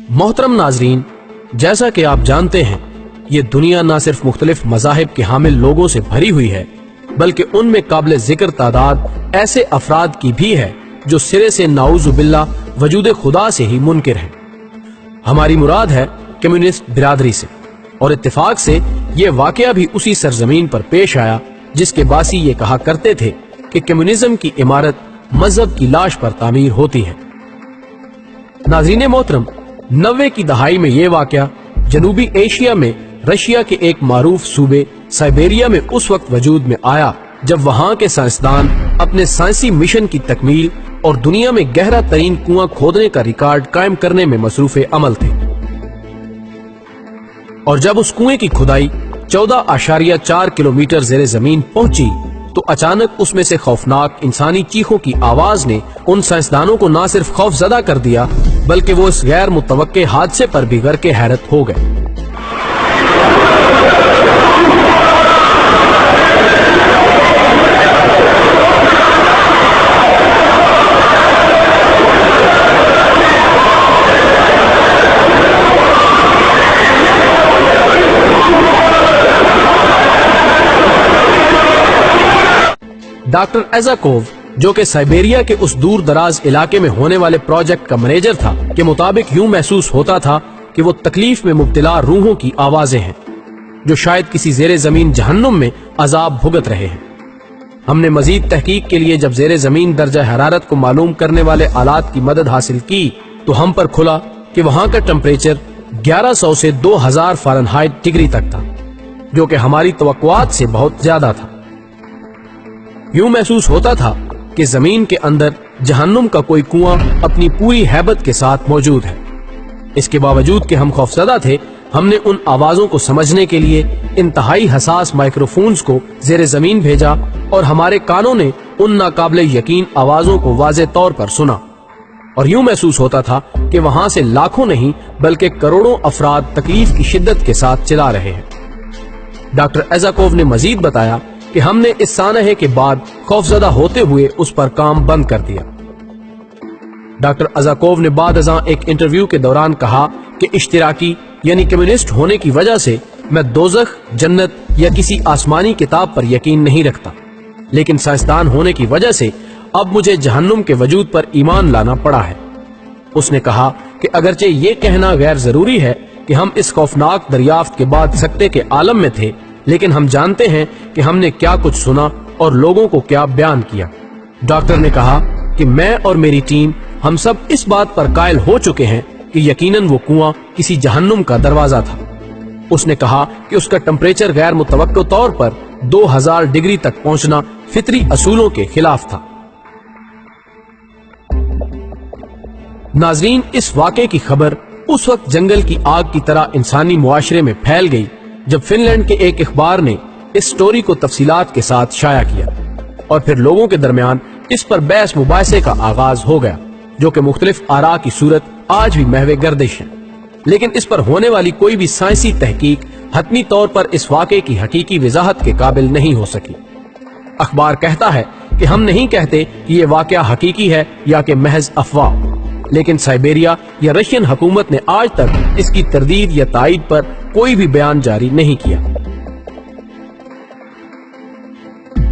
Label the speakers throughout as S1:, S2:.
S1: محترم ناظرین، جیسا کہ آپ جانتے ہیں یہ دنیا نہ صرف مختلف مذاہب کے حامل لوگوں سے بھری ہوئی ہے بلکہ ان میں قابل ذکر تعداد ایسے افراد کی بھی ہے جو سرے سے نعوذ باللہ وجود خدا سے ہی منکر ہیں۔ ہماری مراد ہے کمیونسٹ برادری سے، اور اتفاق سے یہ واقعہ بھی اسی سرزمین پر پیش آیا جس کے باسی یہ کہا کرتے تھے کہ کمیونزم کی عمارت مذہب کی لاش پر تعمیر ہوتی ہے۔ ناظرین محترم، 90 کی دہائی میں یہ واقعہ جنوبی ایشیا میں رشیا کے ایک معروف صوبے سائبیریا میں اس وقت وجود میں آیا جب وہاں کے سائنسدان اپنے سائنسی مشن کی تکمیل اور دنیا میں گہرا ترین کنواں کھودنے کا ریکارڈ قائم کرنے میں مصروف عمل تھے، اور جب اس کنویں کی کھدائی 14.4 کلومیٹر زیر زمین پہنچی تو اچانک اس میں سے خوفناک انسانی چیخوں کی آواز نے ان سائنسدانوں کو نہ صرف خوف زدہ کر دیا بلکہ وہ اس غیر متوقع حادثے پر بھی غرق حیرت ہو گئے۔ ڈاکٹر ایزاکوو، جو کہ سائبیریا کے اس دور دراز علاقے میں ہونے والے پروجیکٹ کا مینیجر تھا، کے مطابق یوں محسوس ہوتا تھا کہ وہ تکلیف میں مبتلا روحوں کی آوازیں ہیں جو شاید کسی زیر زمین جہنم میں عذاب بھگت رہے ہیں۔ ہم نے مزید تحقیق کے لیے جب زیر زمین درجہ حرارت کو معلوم کرنے والے آلات کی مدد حاصل کی تو ہم پر کھلا کہ وہاں کا ٹمپریچر 1100 سے 2000 فارنہائٹ ڈگری تک تھا، جو کہ ہماری توقعات سے بہت زیادہ تھا۔ یوں محسوس ہوتا تھا کہ زمین کے اندر جہنم کا کوئی کنواں اپنی پوری ہیبت کے ساتھ موجود ہے۔ اس کے باوجود کہ ہم خوفزدہ تھے، ہم نے ان آوازوں کو سمجھنے کے لیے انتہائی حساس مائکروفونز کو زیر زمین بھیجا اور ہمارے کانوں نے ان ناقابل یقین آوازوں کو واضح طور پر سنا، اور یوں محسوس ہوتا تھا کہ وہاں سے لاکھوں نہیں بلکہ کروڑوں افراد تکلیف کی شدت کے ساتھ چلا رہے ہیں۔ ڈاکٹر ایزاکوو نے مزید بتایا کہ ہم نے اس سانحے کے بعد خوفزدہ ہوتے ہوئے اس پر کام بند کر دیا۔ ڈاکٹر ایزاکوو نے بعد ازاں ایک انٹرویو کے دوران کہا کہ اشتراکی یعنی کمیونسٹ ہونے کی وجہ سے میں دوزخ، جنت یا کسی آسمانی کتاب پر یقین نہیں رکھتا، لیکن سائنسدان ہونے کی وجہ سے اب مجھے جہنم کے وجود پر ایمان لانا پڑا ہے۔ اس نے کہا کہ اگرچہ یہ کہنا غیر ضروری ہے کہ ہم اس خوفناک دریافت کے بعد سکتے کے عالم میں تھے، لیکن ہم جانتے ہیں کہ ہم نے کیا کچھ سنا اور لوگوں کو کیا بیان کیا۔ ڈاکٹر نے کہا کہ میں اور میری ٹیم ہم سب اس بات پر قائل ہو چکے ہیں کہ یقیناً وہ کنواں کسی جہنم کا دروازہ تھا۔ اس نے کہا کہ اس کا ٹمپریچر غیر متوقع طور پر 2000 ڈگری تک پہنچنا فطری اصولوں کے خلاف تھا۔ ناظرین، اس واقعے کی خبر اس وقت جنگل کی آگ کی طرح انسانی معاشرے میں پھیل گئی جب فن لینڈ کے ایک اخبار نے اس سٹوری کو تفصیلات کے ساتھ شائع کیا، اور پھر لوگوں کے درمیان اس پر بحث مباحثے کا آغاز ہو گیا، جو کہ مختلف آراء کی صورت آج بھی محو گردش ہے۔ لیکن اس پر ہونے والی کوئی بھی سائنسی تحقیق حتمی طور پر اس واقعے کی حقیقی وضاحت کے قابل نہیں ہو سکی۔ اخبار کہتا ہے کہ ہم نہیں کہتے کہ یہ واقعہ حقیقی ہے یا کہ محض افواہ، لیکن سائبیریا یا رشین حکومت نے آج تک اس کی تردید یا تائید پر کوئی بھی بیان جاری نہیں کیا۔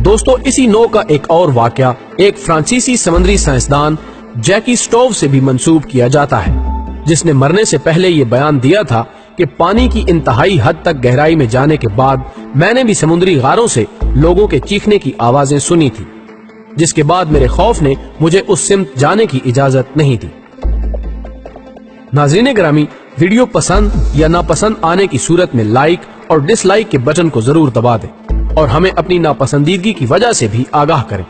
S1: دوستو، اسی نوع کا ایک اور واقعہ ایک فرانسیسی سمندری سائنسدان جیکی سٹوو سے بھی منسوب کیا جاتا ہے، جس نے مرنے سے پہلے یہ بیان دیا تھا کہ پانی کی انتہائی حد تک گہرائی میں جانے کے بعد میں نے بھی سمندری غاروں سے لوگوں کے چیخنے کی آوازیں سنی تھی، جس کے بعد میرے خوف نے مجھے اس سمت جانے کی اجازت نہیں دی۔ ناظرین گرامی، ویڈیو پسند یا ناپسند آنے کی صورت میں لائک اور ڈس لائک کے بٹن کو ضرور دبا دیں اور ہمیں اپنی ناپسندیدگی کی وجہ سے بھی آگاہ کریں۔